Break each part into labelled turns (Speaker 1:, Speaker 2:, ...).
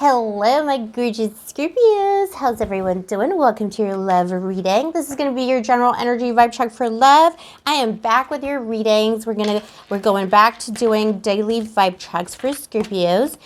Speaker 1: Hello, my gorgeous Scorpios. How's everyone doing? Welcome to your love reading. This is going to be your general energy vibe check for love. I am back with your readings. We're going back to doing daily vibe checks for Scorpios.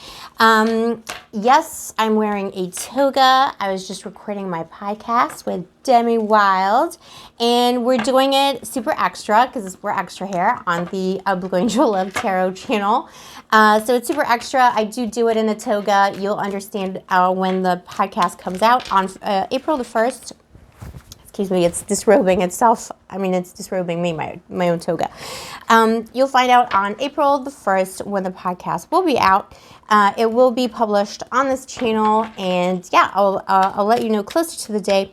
Speaker 1: Yes, I'm wearing a toga. I was just recording my podcast with Demi Wylde, and we're doing it super extra because we're extra here on the Blue Angel Love Tarot channel. So it's super extra. I do it in a toga. You'll understand when the podcast comes out on April the 1st. Excuse me, it's disrobing itself. I mean, it's disrobing me, my own toga. You'll find out on April the 1st when the podcast will be out. It will be published on this channel, and yeah, I'll let you know closer to the date.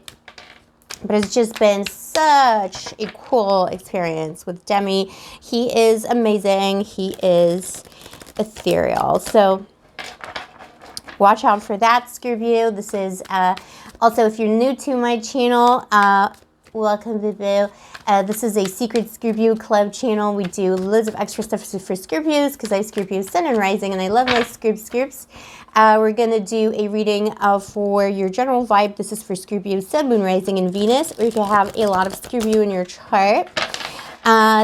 Speaker 1: But it's just been such a cool experience with Demi. He is amazing. He is ethereal. So watch out for that, Scorpio. This is also, if you're new to my channel, welcome, boo-boo. This is a secret Scorpio club channel. We do loads of extra stuff for Scorpios because I Scorpio Sun and Rising, and I love my Scorps. We're going to do a reading for your general vibe. This is for Scorpio Sun, Moon, Rising, and Venus, or you can have a lot of Scorpio in your chart.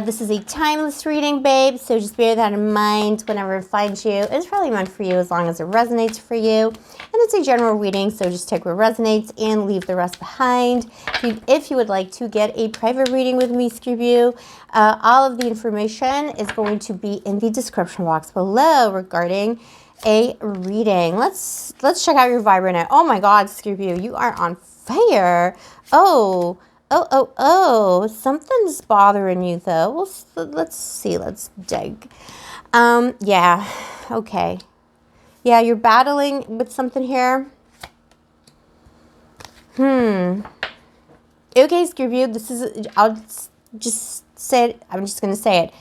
Speaker 1: This is a timeless reading, babe, so just bear that in mind whenever it finds you. It's probably meant for you as long as it resonates for you. And it's a general reading, so just take what resonates and leave the rest behind. If you would like to get a private reading with me, Scorpio, all of the information is going to be in the description box below regarding a reading. Let's check out your vibe right now. Oh my God, Scorpio, you are on fire. Oh, something's bothering you though. Well, let's see, let's dig. Yeah, okay. Yeah, you're battling with something here. Okay, Scorpio, this is, I'll just say it. I'm just going to say it.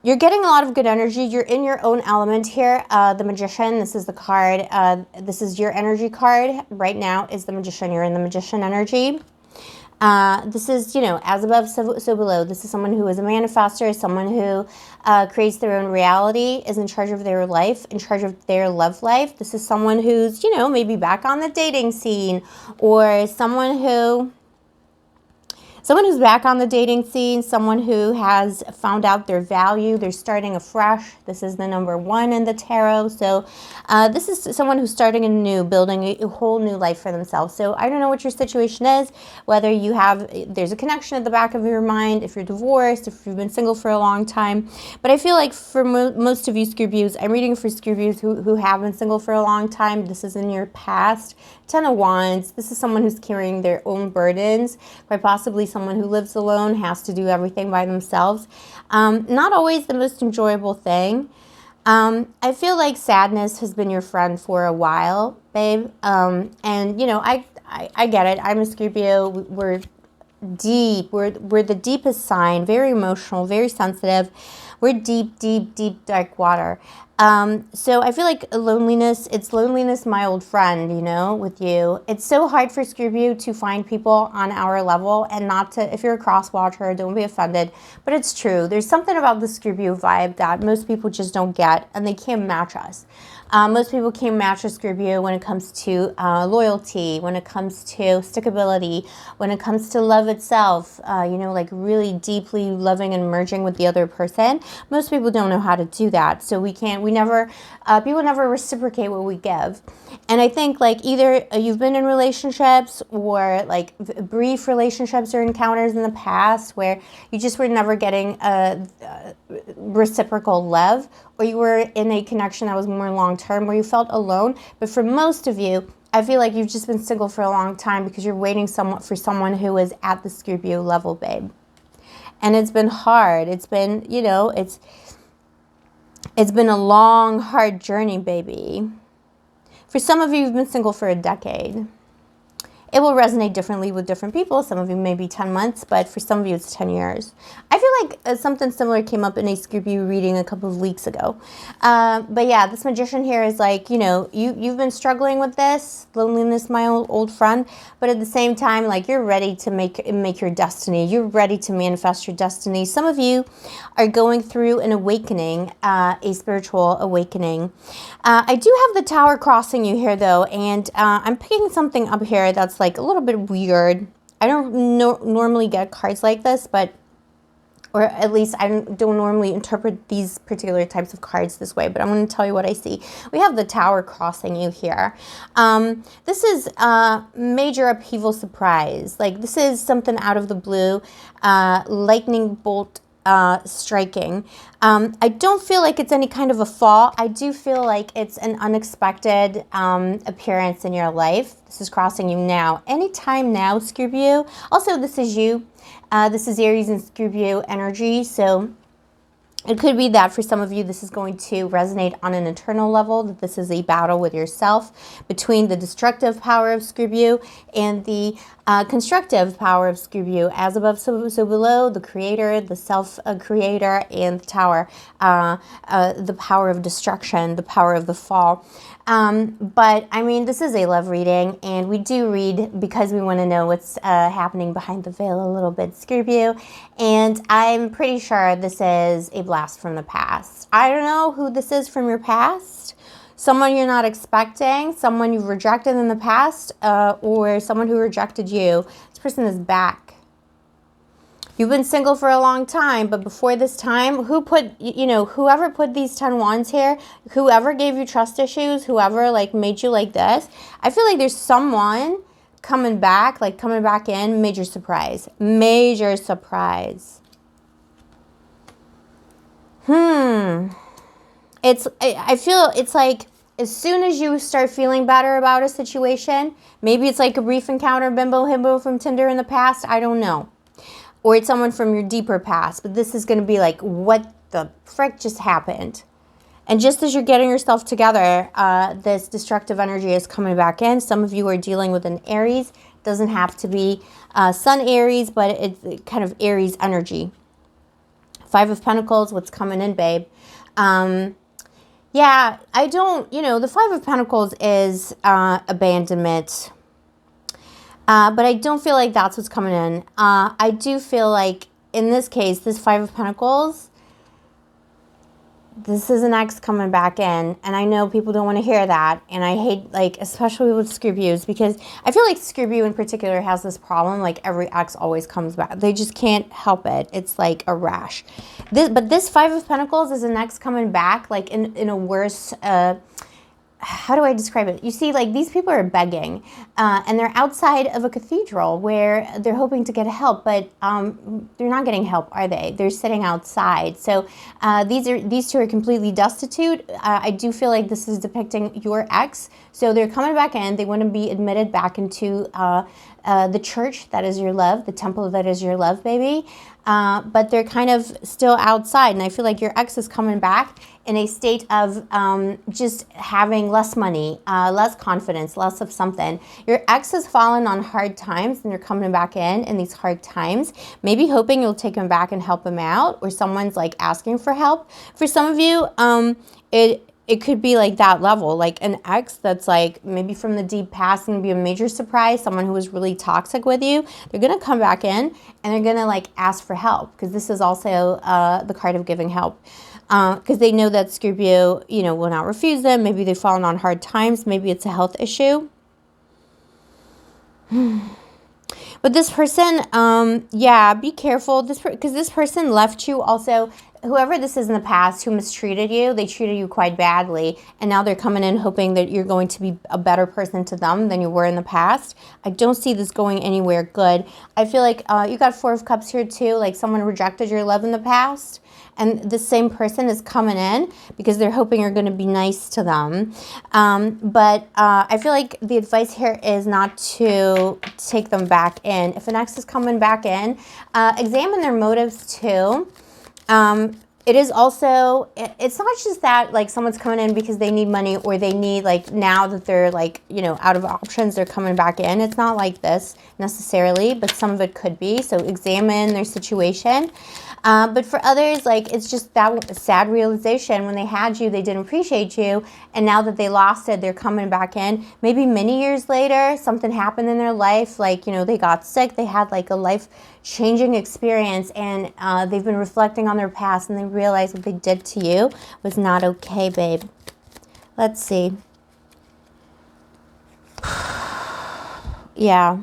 Speaker 1: You're getting a lot of good energy. You're in your own element here. The Magician, this is the card. This is your energy card. Right now is the Magician. You're in the Magician energy. This is, as above, so below. This is someone who is a manifestor, someone who creates their own reality, is in charge of their life, in charge of their love life. This is someone who's, maybe back on the dating scene, or someone who's back on the dating scene, someone who has found out their value, they're starting afresh. This is the number 1 in the tarot. So this is someone who's starting anew, building a whole new life for themselves. So I don't know what your situation is, whether there's a connection at the back of your mind, if you're divorced, if you've been single for a long time. But I feel like for most of you Scorpios, I'm reading for Scorpios who have been single for a long time. This is in your past. 10 of Wands, this is someone who's carrying their own burdens, quite possibly someone who lives alone, has to do everything by themselves. Not always the most enjoyable thing. I feel like sadness has been your friend for a while, babe. And, I get it. I'm a Scorpio. We're deep. We're the deepest sign, very emotional, very sensitive. We're deep, deep, deep, dark water. So I feel like it's loneliness, my old friend, with you. It's so hard for Scorpio to find people on our level, and not to, if you're a cross watcher, don't be offended, but it's true. There's something about the Scorpio vibe that most people just don't get, and they can't match us. Most people can't match a Scorpio when it comes to loyalty, when it comes to stickability, when it comes to love itself, like really deeply loving and merging with the other person. Most people don't know how to do that. So people never reciprocate what we give. And I think like either you've been in relationships or like brief relationships or encounters in the past where you just were never getting reciprocal love, or you were in a connection that was more long-term where you felt alone. But for most of you, I feel like you've just been single for a long time because you're waiting for someone who is at the Scorpio level, babe. And it's been hard. It's been, it's been a long, hard journey, baby. For some of you, you've been single for a decade. It will resonate differently with different people. Some of you may be 10 months, but for some of you it's 10 years. I feel like something similar came up in a Scorpio reading a couple of weeks ago. But yeah, this magician here is like, you know, you've been struggling with this, loneliness, my old friend, but at the same time, like you're ready to make your destiny. You're ready to manifest your destiny. Some of you are going through an awakening, a spiritual awakening. I do have the Tower crossing you here though, and I'm picking something up here that's like a little bit weird. I don't normally get cards like this, but, or at least I don't normally interpret these particular types of cards this way, but I'm going to tell you what I see. We have the Tower crossing you here. This is a major upheaval surprise. Like this is something out of the blue, lightning bolt striking. I don't feel like it's any kind of a fall. I do feel like it's an unexpected appearance in your life. This is crossing you now. Anytime now, Scorpio. Also, this is you. This is Aries and Scorpio energy. So it could be that for some of you, this is going to resonate on an internal level, that this is a battle with yourself between the destructive power of Scorpio and the constructive power of Scorpio. As above, so below, the creator, the self-creator, and the Tower, the power of destruction, the power of the fall. But I mean, this is a love reading, and we do read because we want to know what's happening behind the veil a little bit, Scorpio. And I'm pretty sure this is a blast from the past. I don't know who this is from your past. Someone you're not expecting, someone you've rejected in the past, or someone who rejected you. This person is back. You've been single for a long time, but before this time, whoever put these 10 wands here, whoever gave you trust issues, whoever like made you like this, I feel like there's someone coming back, like coming back in, major surprise. Major surprise. I feel it's like as soon as you start feeling better about a situation, maybe it's like a brief encounter, bimbo himbo from Tinder in the past, I don't know. Or it's someone from your deeper past, but this is going to be like, what the frick just happened? And just as you're getting yourself together, this destructive energy is coming back in. Some of you are dealing with an Aries. It doesn't have to be Sun Aries, but it's kind of Aries energy. Five of Pentacles, what's coming in, babe? Yeah, I don't, the Five of Pentacles is abandonment. But I don't feel like that's what's coming in. I do feel like, in this case, this Five of Pentacles, this is an ex coming back in. And I know people don't want to hear that. And I hate, like, especially with Scorpios, because I feel like Scorpio in particular has this problem. Like, every ex always comes back. They just can't help it. It's like a rash. But this Five of Pentacles is an ex coming back, like, in a worse... how do I describe it? You see, like, these people are begging, and they're outside of a cathedral where they're hoping to get help, but they're not getting help, are they? They're sitting outside. So these two are completely destitute. I do feel like this is depicting your ex. So they're coming back in. They want to be admitted back into the church that is your love, the temple that is your love, baby. But they're kind of still outside, and I feel like your ex is coming back in a state of just having less money, less confidence, less of something. Your ex has fallen on hard times, and you're coming back in these hard times, maybe hoping you'll take him back and help him out, or someone's like asking for help. For some of you, it could be like that level, like an ex that's like maybe from the deep past and be a major surprise, someone who was really toxic with you. They're going to come back in and they're going to like ask for help, because this is also the card of giving help. Because they know that Scorpio, will not refuse them. Maybe they've fallen on hard times. Maybe it's a health issue. But this person, yeah, be careful. Because this person left you also. Whoever this is in the past who mistreated you, they treated you quite badly, and now they're coming in hoping that you're going to be a better person to them than you were in the past. I don't see this going anywhere good. I feel like you got Four of Cups here too, like someone rejected your love in the past, and the same person is coming in because they're hoping you're going to be nice to them. But I feel like the advice here is not to take them back in. If an ex is coming back in, examine their motives too. it is also, it's not just that like someone's coming in because they need money, or they need, like, now that they're like, you know, out of options, they're coming back in. It's not like this necessarily, but some of it could be. So examine their situation. But for others, like, it's just that sad realization, when they had you, they didn't appreciate you. And now that they lost it, they're coming back in. Maybe many years later, something happened in their life. Like, you know, they got sick. They had like a life-changing experience. And they've been reflecting on their past. And they realized what they did to you was not okay, babe. Let's see. Yeah.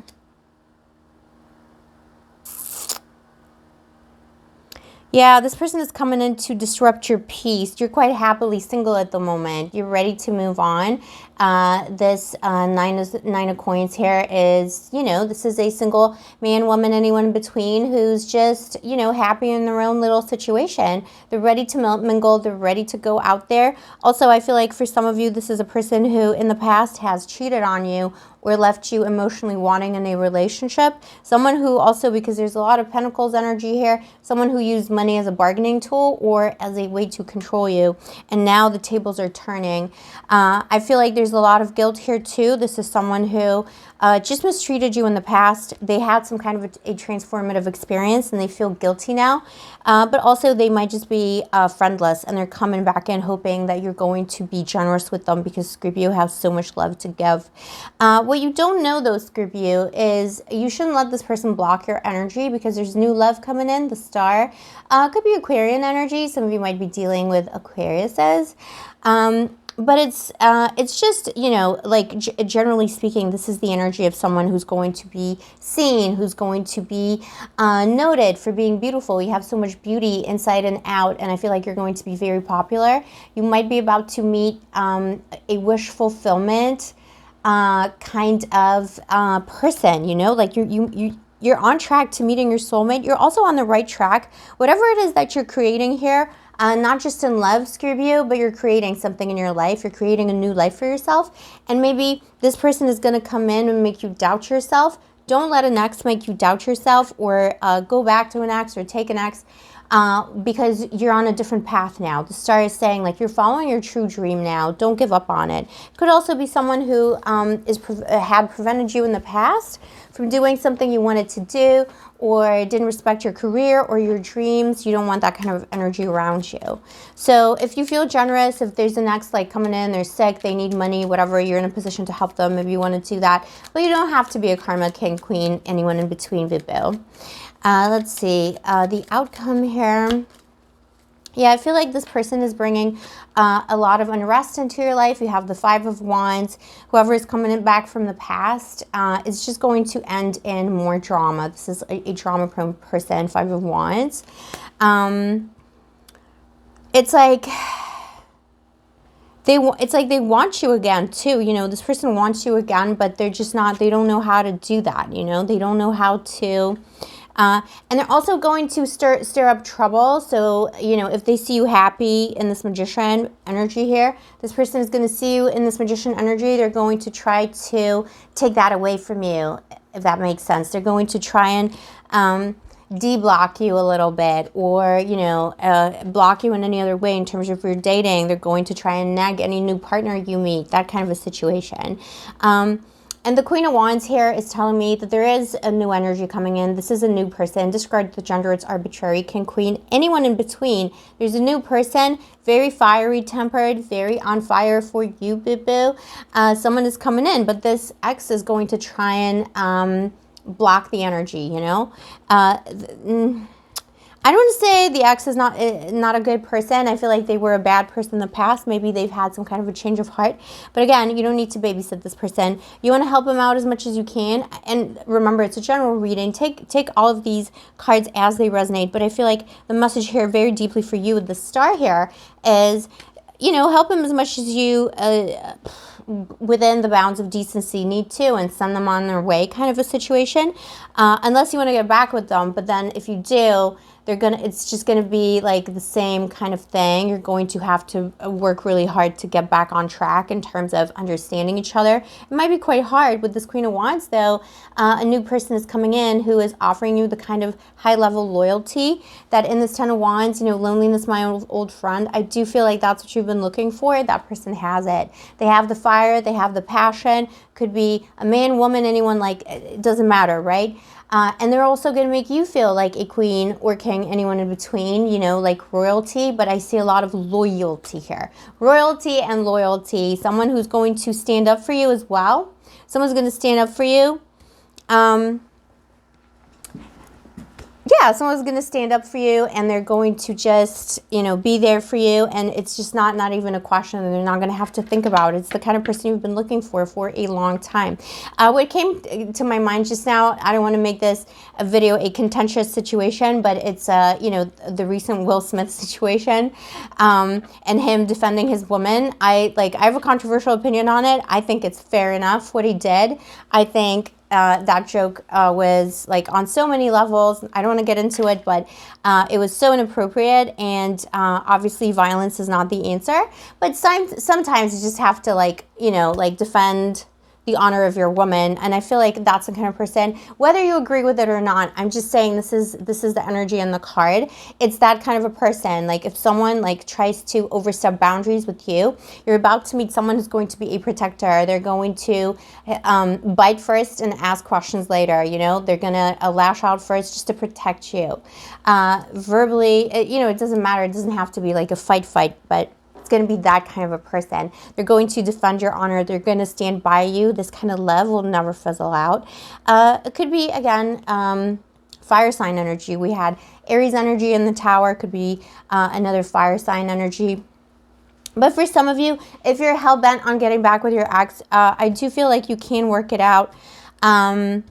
Speaker 1: Yeah, this person is coming in to disrupt your peace. You're quite happily single at the moment. You're ready to move on. This nine of coins here is, you know, this is a single man, woman, anyone in between who's just, you know, happy in their own little situation. They're ready to mingle. They're ready to go out there. Also, I feel like for some of you, this is a person who in the past has cheated on you or left you emotionally wanting in a relationship. Someone who also, because there's a lot of Pentacles energy here, someone who used money as a bargaining tool or as a way to control you. And now the tables are turning. I feel like there's a lot of guilt here too. This is someone who just mistreated you in the past. They had some kind of a transformative experience and they feel guilty now. But also they might just be friendless, and they're coming back in hoping that you're going to be generous with them, because Scorpio has so much love to give. What you don't know though, Scorpio, is you shouldn't let this person block your energy, because there's new love coming in, the star. Could be Aquarian energy. Some of you might be dealing with Aquariuses. But it's just, you know, like generally speaking, this is the energy of someone who's going to be seen, who's going to be noted for being beautiful. You have so much beauty inside and out, and I feel like you're going to be very popular. You might be about to meet a wish fulfillment kind of person, you know, like you're on track to meeting your soulmate. You're also on the right track. Whatever it is that you're creating here, not just in love, Scorpio, but you're creating something in your life. You're creating a new life for yourself. And maybe this person is going to come in and make you doubt yourself. Don't let an ex make you doubt yourself, or go back to an ex or take an ex, because you're on a different path now. The star is saying, like, you're following your true dream now. Don't give up on it. Could also be someone who had prevented you in the past from doing something you wanted to do, or didn't respect your career or your dreams. You don't want that kind of energy around you. So if you feel generous, if there's an ex like coming in, they're sick, they need money, whatever, you're in a position to help them. Maybe you want to do that. But you don't have to be a karma, king, queen, anyone in between, boo. Let's see, the outcome here. Yeah, I feel like this person is bringing a lot of unrest into your life. You have the Five of Wands. Whoever is coming back from the past is just going to end in more drama. This is a drama-prone person, Five of Wands. It's like they want you again too. You know, this person wants you again, but they're just not. They don't know how to do that. You know, they don't know how to. And they're also going to stir up trouble. So, you know, if they see you happy in this Magician energy here, this person is going to see you in this Magician energy. They're going to try to take that away from you, if that makes sense. They're going to try and de-block you a little bit, or, you know, block you in any other way in terms of your dating. They're going to try and nag any new partner you meet, that kind of a situation. And the Queen of Wands here is telling me that there is a new energy coming in. This is a new person. Discard the gender. It's arbitrary. King, queen, anyone in between. There's a new person, very fiery tempered, very on fire for you, boo-boo. Someone is coming in, but this ex is going to try and block the energy, you know. I don't want to say the ex is not a good person. I feel like they were a bad person in the past. Maybe they've had some kind of a change of heart. But again, you don't need to babysit this person. You want to help them out as much as you can. And remember, it's a general reading. Take all of these cards as they resonate. But I feel like the message here very deeply for you with the star here is, you know, help them as much as you within the bounds of decency need to, and send them on their way kind of a situation. Unless you want to get back with them. But then if you do, it's just gonna be like the same kind of thing. You're going to have to work really hard to get back on track in terms of understanding each other. It might be quite hard with this Queen of Wands, though. A new person is coming in who is offering you the kind of high-level loyalty that in this Ten of Wands, you know, loneliness, my old friend, I do feel like that's what you've been looking for. That person has it. They have the fire, they have the passion. Could be a man, woman, anyone, like, it doesn't matter, right? And they're also going to make you feel like a queen or king, anyone in between, you know, like royalty. But I see a lot of loyalty here. Royalty and loyalty. Someone who's going to stand up for you as well. Someone's going to stand up for you. Yeah, someone's going to stand up for you, and they're going to just, you know, be there for you. And it's just not even a question, and they're not going to have to think about it. It's the kind of person you've been looking for a long time. What came to my mind just now, I don't want to make this a video a contentious situation, but it's, you know, the recent Will Smith situation, and him defending his woman. I have a controversial opinion on it. I think it's fair enough what he did. I think that joke was like on so many levels. I don't want to get into it, but it was so inappropriate, and obviously violence is not the answer. But sometimes you just have to, like, you know, like defend the honor of your woman, and I feel like that's the kind of person, whether you agree with it or not, I'm just saying this is the energy in the card. It's that kind of a person. Like, if someone like tries to overstep boundaries with you, you're about to meet someone who's going to be a protector. They're going to bite first and ask questions later, you know. They're gonna lash out first just to protect you. Verbally, you know, it doesn't matter. It doesn't have to be like a fight, but it's going to be that kind of a person. They're going to defend your honor. They're going to stand by you. This kind of love will never fizzle out. It could be, again, fire sign energy. We had Aries energy in the Tower. It could be another fire sign energy. But for some of you, if you're hell-bent on getting back with your ex, I do feel like you can work it out. But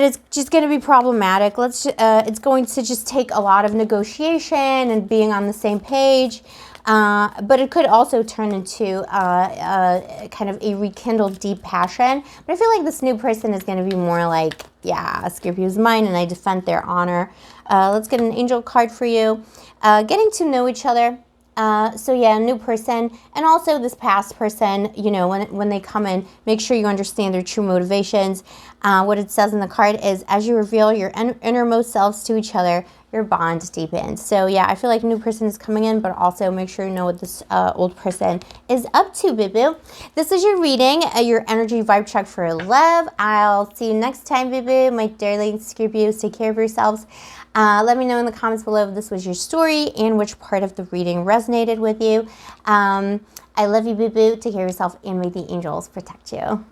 Speaker 1: it's just going to be problematic. It's going to just take a lot of negotiation and being on the same page. But it could also turn into kind of a rekindled deep passion. But I feel like this new person is going to be more like, yeah, Scorpio's mine, and I defend their honor. Let's get an angel card for you. Getting to know each other. So yeah, a new person, and also this past person, you know, when they come in, make sure you understand their true motivations. What it says in the card is, as you reveal your innermost selves to each other, your bond deepens. So yeah, I feel like a new person is coming in, but also make sure you know what this old person is up to, boo-boo. This is your reading, your energy vibe check for love. I'll see you next time, boo-boo. My darling Scorpios, take care of yourselves. Let me know in the comments below if this was your story and which part of the reading resonated with you. I love you, boo-boo. Take care of yourself, and may the angels protect you.